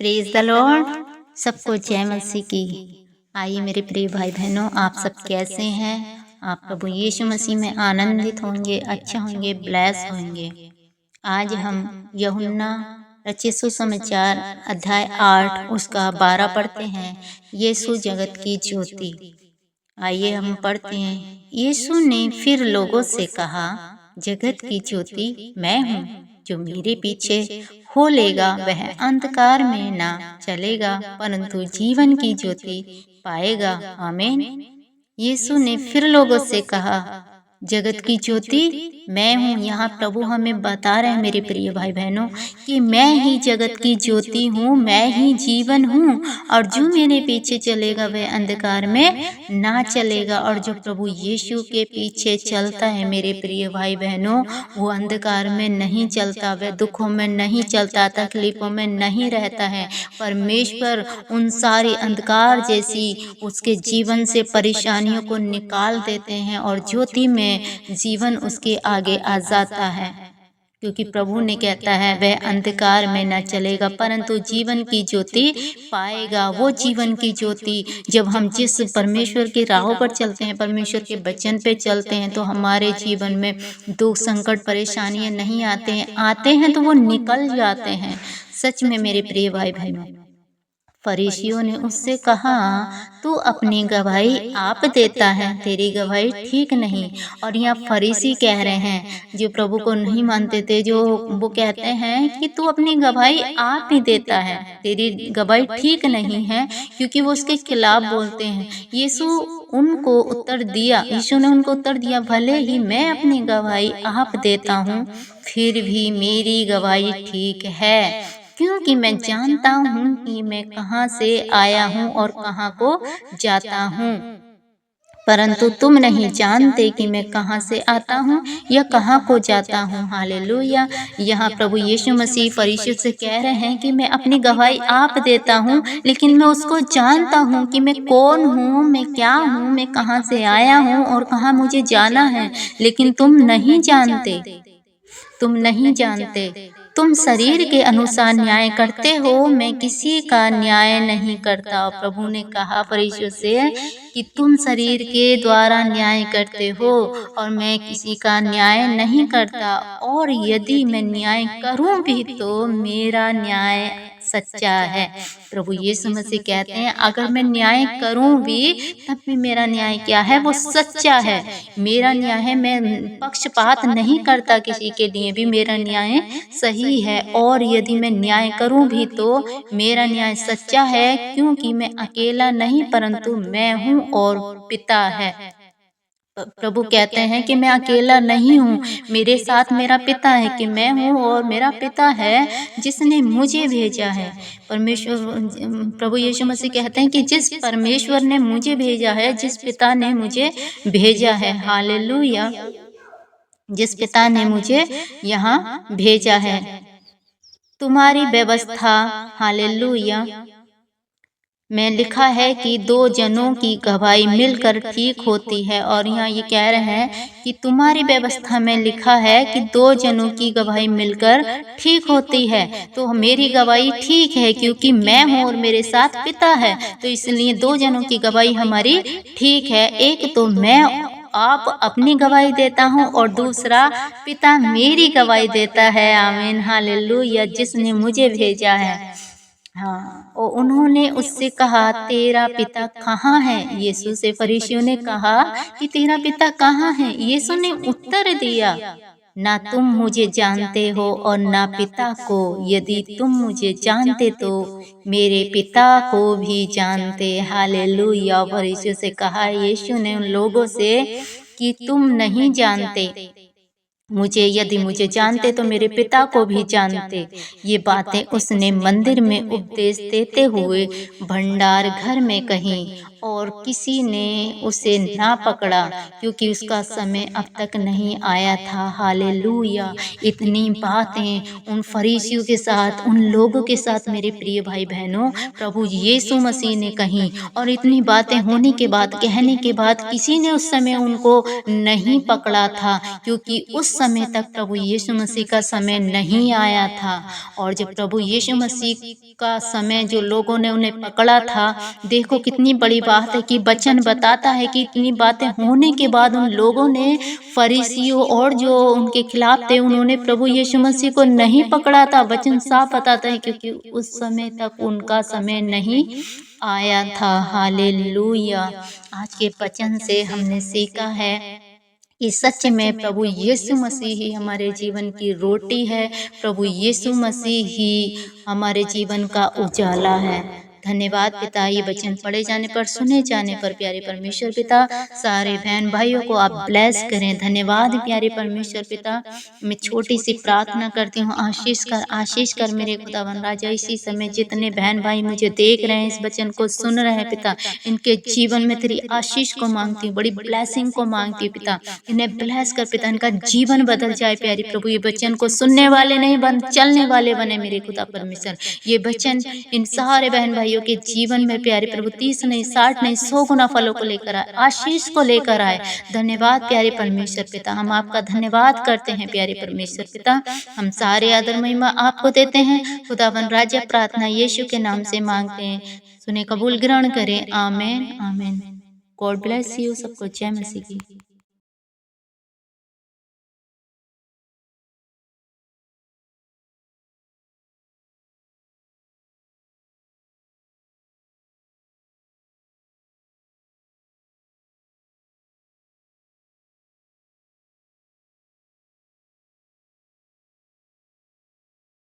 Praise the Lord. सबको जय मसीह की। आइए मेरे प्रिय भाई बहनों, आप सब कैसे हैं? आप प्रभु यीशु मसीह में आनंदित होंगे, अच्छे होंगे, ब्लेस होंगे। आज हम यूहन्ना रचित सुसमाचार अध्याय 8 उसका 12 पढ़ते हैं। यीशु जगत की ज्योति। आइए हम पढ़ते हैं। यीशु ने फिर लोगों से कहा, जगत की ज्योति मैं हूँ। जो मेरे पीछे हो लेगा वह अंधकार में ना चलेगा, परंतु जीवन की ज्योति पाएगा। आमीन। यीशु ने फिर लोगों से कहा, जगत की ज्योति मैं हूँ। यहाँ प्रभु हमें बता रहे हैं मेरे प्रिय भाई बहनों कि मैं ही जगत की ज्योति हूँ, मैं ही जीवन हूँ, और जो मेरे पीछे चलेगा वह अंधकार में ना चलेगा। और जो प्रभु यीशु के पीछे चलता है मेरे प्रिय भाई बहनों, वो अंधकार में नहीं चलता, वह दुखों में नहीं चलता, तकलीफों में नहीं रहता है। परमेश्वर उन सारी अंधकार जैसी उसके जीवन से परेशानियों को निकाल देते हैं और ज्योति में जीवन उसके आगे आ जाता है, क्योंकि प्रभु ने कहता है वह अंधकार में न चलेगा परंतु जीवन की ज्योति पाएगा। वो जीवन की ज्योति जब हम जिस परमेश्वर की राहों पर चलते हैं, परमेश्वर के वचन पे चलते हैं, तो हमारे जीवन में दुख संकट परेशानियां नहीं आते हैं तो वो निकल जाते हैं। सच में मेरे प्रिय भाई बहनों, फरीसियों ने उससे कहा, तू अपनी गवाही आप देता है, तेरी गवाही ठीक नहीं। और यहाँ फरीसी कह रहे हैं जो प्रभु को नहीं मानते थे, जो वो कहते हैं कि तू अपनी गवाही आप ही देता है, तेरी गवाही ठीक नहीं है, क्योंकि वो उसके खिलाफ बोलते हैं। यीशु ने उनको उत्तर दिया, भले ही मैं अपनी गवाही आप देता हूँ, फिर भी मेरी गवाही ठीक है, क्योंकि मैं जानता हूँ कि मैं कहाँ से आया हूँ और कहाँ को जाता हूँ, परंतु तुम नहीं जानते कि मैं कहाँ से आता हूँ या कहाँ को जाता हूँ। हालेलुया। यहाँ प्रभु यीशु मसीह फरीसियों से कह रहे हैं कि मैं अपनी गवाही आप देता हूँ, लेकिन मैं उसको जानता हूँ कि मैं कौन हूँ, मैं क्या हूँ, मैं कहाँ से आया हूँ और कहाँ मुझे जाना है, लेकिन तुम नहीं जानते। तुम शरीर के अनुसार न्याय करते हो, मैं किसी का न्याय नहीं करता। प्रभु ने कहा फरीसियों से कि तुम शरीर के द्वारा न्याय करते हो और मैं किसी का न्याय नहीं करता, और यदि मैं न्याय करूं भी तो मेरा न्याय सच्चा है। प्रभु यीशु मसीह कहते हैं अगर मैं न्याय करूं भी तब भी मेरा न्याय क्या है, वो सच्चा है। मेरा न्याय है, मैं पक्षपात नहीं करता किसी के लिए भी, मेरा न्याय सही है। और यदि मैं न्याय करूं भी तो मेरा न्याय सच्चा है, क्योंकि मैं अकेला नहीं परंतु मैं हूँ और पिता है। प्रभु कहते हैं कि मैं अकेला नहीं हूँ, मेरे साथ मेरा पिता है, कि मैं हूँ और मेरा पिता है जिसने मुझे भेजा है। परमेश्वर प्रभु यीशु मसीह कहते हैं कि जिस परमेश्वर ने मुझे भेजा है, जिस पिता ने मुझे भेजा है, हालेलुया, जिस पिता ने मुझे यहाँ भेजा है। तुम्हारी व्यवस्था, हालेलुया, में लिखा है कि दो जनों की गवाही मिलकर ठीक होती है। और यहाँ ये कह रहे हैं कि तुम्हारी व्यवस्था में लिखा है कि दो जनों की गवाही मिलकर ठीक होती है, तो मेरी गवाही ठीक है क्योंकि मैं हूँ और मेरे साथ पिता है, तो इसलिए दो जनों की गवाही हमारी ठीक है। एक तो मैं आप अपनी गवाही देता हूँ और दूसरा पिता मेरी गवाही देता है। आमीन, हालेलुया, जिसने मुझे भेजा है। हाँ, और उन्होंने उससे कहा, तेरा पिता कहाँ है? यीशु से फरीसियों ने कहा कि तेरा पिता कहाँ है? यीशु ने उत्तर दिया, ना तुम मुझे जानते हो और ना पिता को। यदि तुम मुझे जानते तो मेरे पिता को भी जानते। हालेलुया। फरीसियों से कहा यीशु ने उन लोगों से कि तुम नहीं जानते मुझे, यदि मुझे जानते तो मेरे पिता को भी जानते। ये बातें उसने मंदिर में उपदेश देते हुए भंडार घर में कही और किसी ने उसे ना पकड़ा, क्योंकि उसका समय अब तक नहीं आया था। हालेलुया! इतनी बातें उन फरीसियों के साथ, उन लोगों के साथ मेरे प्रिय भाई बहनों प्रभु यीशु मसीह ने कही, और इतनी बातें होने के बाद, कहने के बाद किसी ने उस समय उनको नहीं पकड़ा था, क्योंकि उस समय तक प्रभु यीशु मसीह का समय नहीं आया था। और जब प्रभु यीशु मसीह का समय जो लोगों ने उन्हें पकड़ा था, देखो कितनी बड़ी बात है कि वचन बताता है कि इतनी बातें होने के बाद उन लोगों ने, फरीसियों और जो उनके खिलाफ थे, उन्होंने प्रभु यीशु मसीह को नहीं पकड़ा था। वचन साफ बताता है, क्योंकि उस समय तक उनका समय नहीं आया था। हालेलुया! आज के वचन से हमने सीखा है कि सच में प्रभु यीशु मसीह ही हमारे जीवन की रोटी है, प्रभु यीशु मसीह ही हमारे जीवन का उजाला है। धन्यवाद पिता, ये वचन पढ़े जाने पर, सुने जाने पर प्यारे परमेश्वर पिता सारे बहन भाइयों को आप ब्लेस करें। धन्यवाद प्यारे परमेश्वर पिता। मैं छोटी सी प्रार्थना करती हूँ, आशीष कर मेरे खुदावन राजा। इसी समय जितने बहन भाई मुझे देख रहे हैं, इस वचन को सुन रहे हैं पिता, इनके जीवन में तेरी आशीष को मांगती हूँ, बड़ी ब्लेसिंग को मांगती हूँ पिता। इन्हें ब्लेस कर पिता, इनका जीवन बदल जाए प्यारे प्रभु। ये वचन को सुनने वाले नहीं बन, चलने वाले बने मेरे खुदा परमेश्वर। ये वचन इन सारे बहन भाइयों के जीवन में प्यारे प्रभु 30 नहीं, 60 नहीं, 100 गुना फलों को लेकर आए, आशीष को लेकर आए। धन्यवाद प्यारे परमेश्वर पिता, हम आपका धन्यवाद करते हैं प्यारे परमेश्वर पिता। हम सारे आदर महिमा आपको देते हैं खुदावन राजा। प्रार्थना यीशु के नाम से मांगते हैं, सुने कबूल ग्रहण करें। आमेन आमेन। गॉड ब्लेस यू सबको। जय मसीह की।